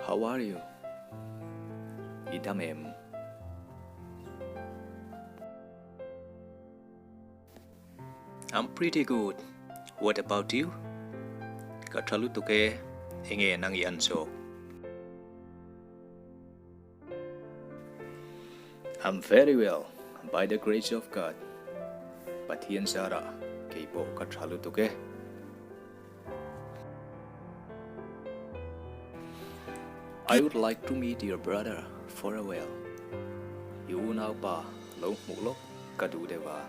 How are you? Idam em. I'm pretty good. What about you? Katralu tuke enge nang ianso. I'm very well, by the grace of God. Patian Sara, keipo katralu tuke. I would like to meet your brother for a while. You now pa lo mulok kadu deva.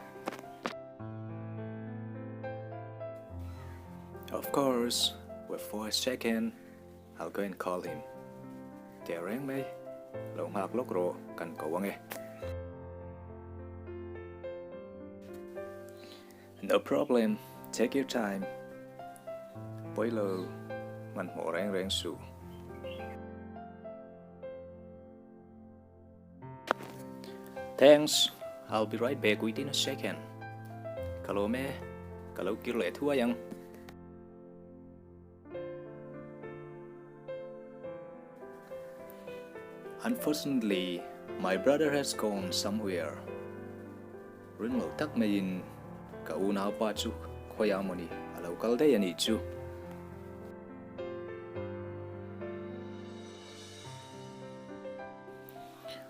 Of course, but for a second, I'll go and call him. Tereng may lo ngak lok ro kan kawang eh. No problem. Take your time. Boy lo man mo reng reng su. Thanks. I'll be right back within a second. Kalau me, kalau kirle thua yang. Unfortunately, my brother has gone somewhere. Rin lo tak mayin ka una pa chu khoya moni alo kalde yani chu.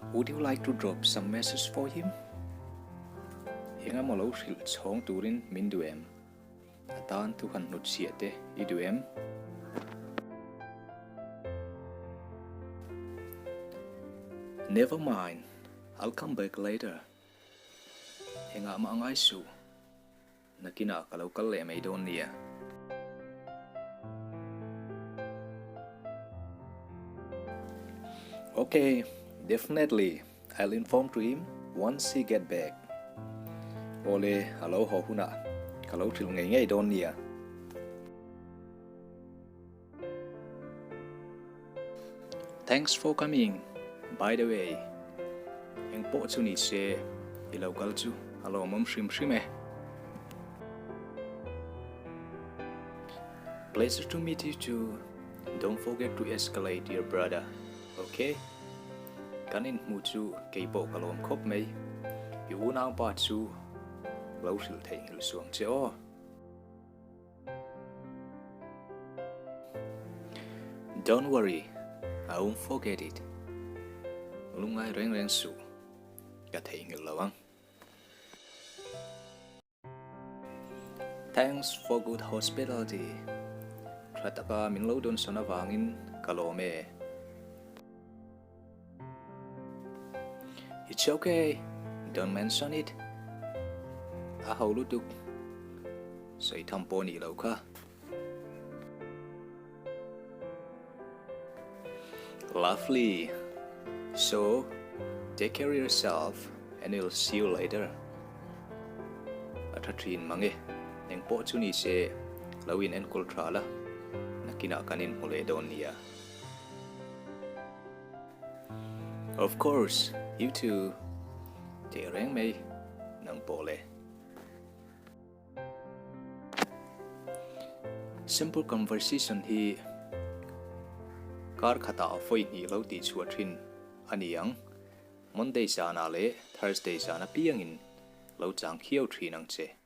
Would you like to drop some message for him? Hinga mo lo sil chong turin min duem. Atan tu kan nut siate I duem. Never mind. I'll come back later. Hinga ma ngai su. Nakina kalau kalle may don niya. Okay, definitely. I'll inform to him once he get back. Ole, hello ho huna. Kalau til ngay don niya. Thanks for coming. By the way, yung po chu ni se ilaw kalchu. Hello mom shrim eh. Pleasure to meet you too. Don't forget to escalate your brother, okay? Kanin mu chu kay po kalom khop may. Yu nang pa chu lâu sil thei ngil suang che o. Don't worry, I won't forget it. Lungai reng reng su ka thei ngil lawang. Thanks for good hospitality. Krataka min lo don sona wangin kalome. It's okay. Don't mention it. A hau lutuk. Say tampo ni lo ka. Lovely. So, take care of yourself and we'll see you later. Atatrin mange. Neng po chu ni se lawin en kultra la. Kinakanin muli doon niya. Of course, you too. Tereng may nang pole. Simple conversation hi kar khata foi ni lo ti chuathin aniang Monday sana le Thursday sana piangin lo chang khiau thi nang che.